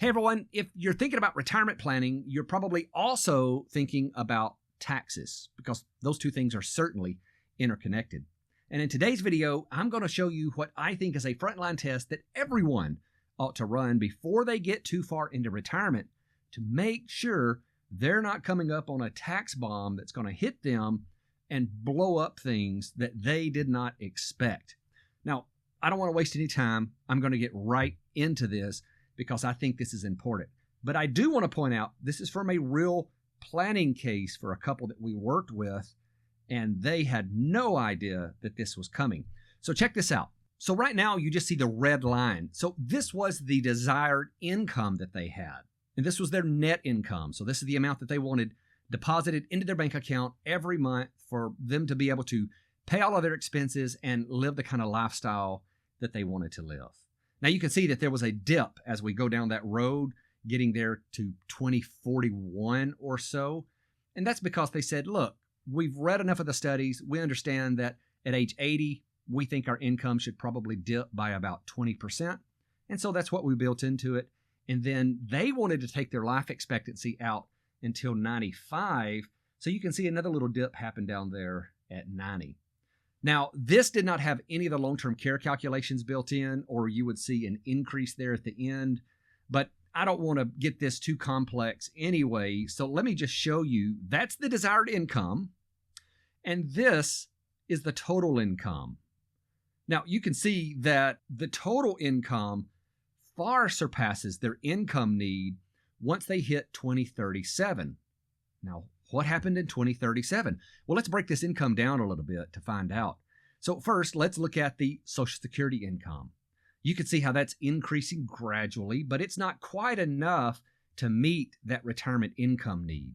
Hey everyone, if you're thinking about retirement planning, you're probably also thinking about taxes because those two things are certainly interconnected. And in today's video, I'm going to show you what I think is a frontline test that everyone ought to run before they get too far into retirement to make sure they're not coming up on a tax bomb that's going to hit them and blow up things that they did not expect. Now, I don't want to waste any time. I'm going to get right into this because I think this is important. But I do want to point out this is from a real planning case for a couple that we worked with, and they had no idea that this was coming. So check this out. So right now you just see the red line. So this was the desired income that they had, and this was their net income. So this is the amount that they wanted deposited into their bank account every month for them to be able to pay all of their expenses and live the kind of lifestyle that they wanted to live. Now you can see that there was a dip as we go down that road, getting there to 2041 or so. And that's because they said, look, we've read enough of the studies. We understand that at age 80, we think our income should probably dip by about 20%. And so that's what we built into it. And then they wanted to take their life expectancy out until 95. So you can see another little dip happen down there at 90. Now, this did not have any of the long-term care calculations built in, or you would see an increase there at the end. But I don't want to get this too complex anyway, so let me just show you. That's the desired income, and this is the total income. Now, you can see that the total income far surpasses their income need once they hit 2037. Now, what happened in 2037? Well, let's break this income down a little bit to find out. So first, let's look at the Social Security income. You can see how that's increasing gradually, but it's not quite enough to meet that retirement income need.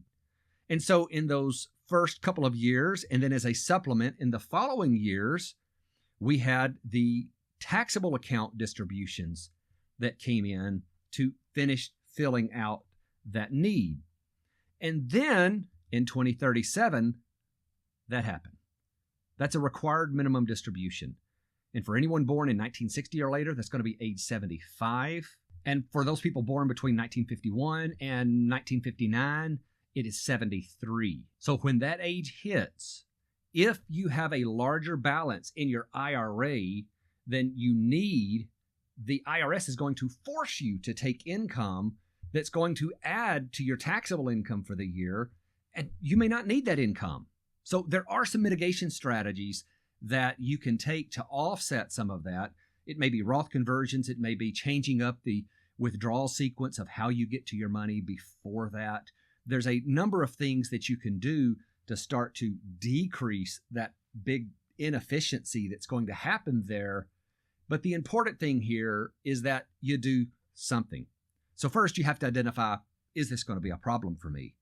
And so in those first couple of years, and then as a supplement in the following years, we had the taxable account distributions that came in to finish filling out that need. And then in 2037, that happened. That's a required minimum distribution. And for anyone born in 1960 or later, that's going to be age 75. And for those people born between 1951 and 1959, it is 73. So when that age hits, if you have a larger balance in your IRA than you need, the IRS is going to force you to take income that's going to add to your taxable income for the year, and you may not need that income. So there are some mitigation strategies that you can take to offset some of that. It may be Roth conversions. It may be changing up the withdrawal sequence of how you get to your money before that. There's a number of things that you can do to start to decrease that big inefficiency that's going to happen there. But the important thing here is that you do something. So first, you have to identify, is this going to be a problem for me?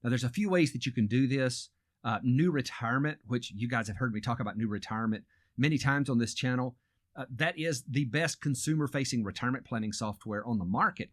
Now, there's a few ways that you can do this. New retirement, which you guys have heard me talk about new retirement many times on this channel. That is the best consumer-facing retirement planning software on the market,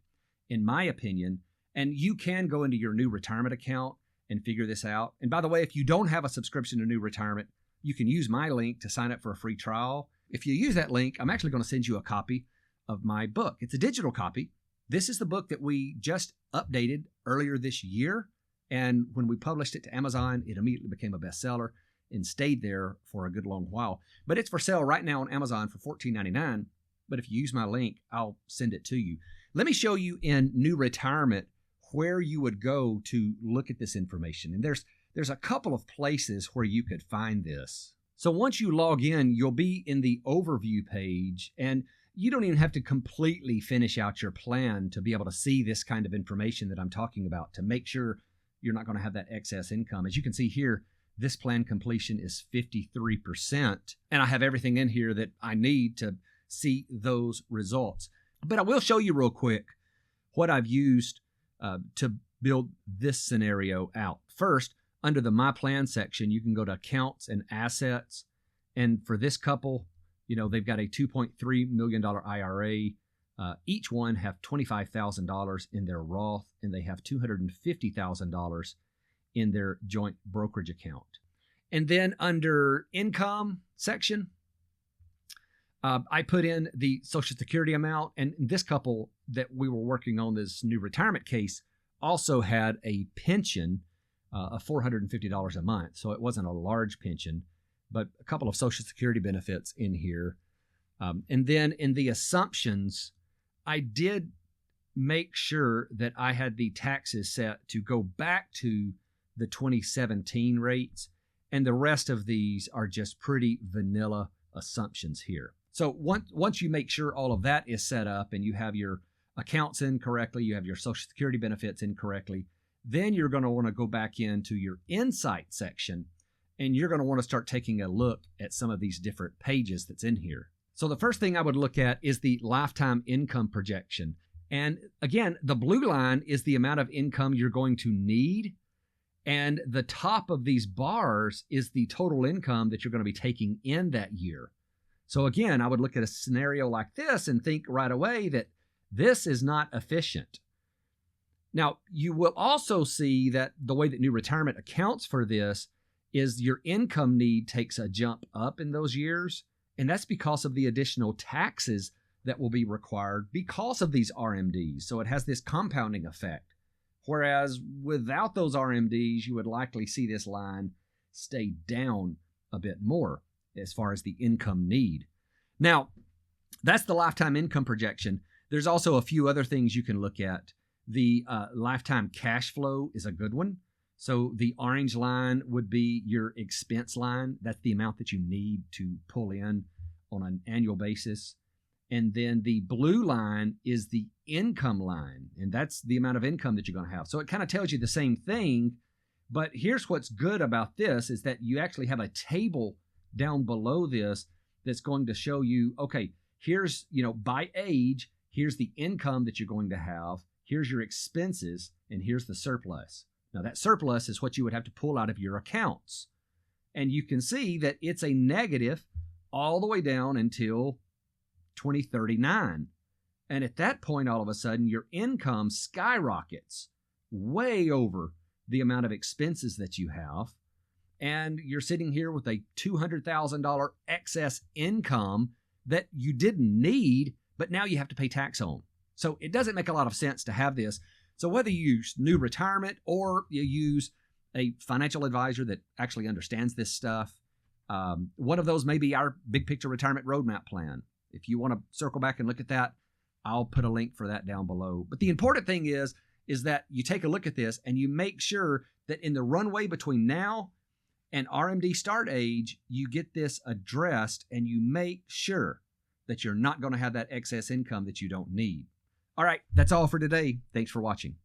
in my opinion. And you can go into your new retirement account and figure this out. And by the way, if you don't have a subscription to new retirement, you can use my link to sign up for a free trial. If you use that link, I'm actually going to send you a copy of my book. It's a digital copy. This is the book that we just updated earlier this year. And when we published it to Amazon, it immediately became a bestseller and stayed there for a good long while. But it's for sale right now on Amazon for $14.99. But if you use my link, I'll send it to you. Let me show you in new retirement where you would go to look at this information. And there's a couple of places where you could find this. So once you log in, you'll be in the overview page, and you don't even have to completely finish out your plan to be able to see this kind of information that I'm talking about to make sure you're not going to have that excess income. As you can see here, this plan completion is 53%, and I have everything in here that I need to see those results. But I will show you real quick what I've used to build this scenario out. First, under the My Plan section, you can go to Accounts and Assets, and for this couple, they've got a $2.3 million IRA. Each one have $25,000 in their Roth, and they have $250,000 in their joint brokerage account. And then under Income section, I put in the Social Security amount, and this couple, that we were working on this new retirement case also had a pension of $450 a month. So it wasn't a large pension, but a couple of Social Security benefits in here. And then in the assumptions, I did make sure that I had the taxes set to go back to the 2017 rates. And the rest of these are just pretty vanilla assumptions here. So once you make sure all of that is set up and you have your accounts in correctly, you have your Social Security benefits in correctly, then you're going to want to go back into your Insight section and you're going to want to start taking a look at some of these different pages that's in here. So the first thing I would look at is the lifetime income projection. And again, the blue line is the amount of income you're going to need. And the top of these bars is the total income that you're going to be taking in that year. So again, I would look at a scenario like this and think right away that this is not efficient. Now, you will also see that the way that New Retirement accounts for this is your income need takes a jump up in those years. And that's because of the additional taxes that will be required because of these RMDs. So it has this compounding effect. Whereas without those RMDs, you would likely see this line stay down a bit more as far as the income need. Now, that's the lifetime income projection. There's also a few other things you can look at. The lifetime cash flow is a good one. So the orange line would be your expense line. That's the amount that you need to pull in on an annual basis. And then the blue line is the income line, and that's the amount of income that you're going to have. So it kind of tells you the same thing, but here's what's good about this is that you actually have a table down below this that's going to show you, okay, here's, by age, here's the income that you're going to have, here's your expenses, and here's the surplus. Now that surplus is what you would have to pull out of your accounts. And you can see that it's a negative all the way down until 2039. And at that point, all of a sudden, your income skyrockets way over the amount of expenses that you have. And you're sitting here with a $200,000 excess income that you didn't need, but now you have to pay tax on. So it doesn't make a lot of sense to have this. So whether you use New Retirement or you use a financial advisor that actually understands this stuff, one of those may be our Big Picture Retirement Roadmap Plan. If you want to circle back and look at that, I'll put a link for that down below. But the important thing is that you take a look at this and you make sure that in the runway between now and RMD start age, you get this addressed and you make sure that you're not going to have that excess income that you don't need. All right, that's all for today. Thanks for watching.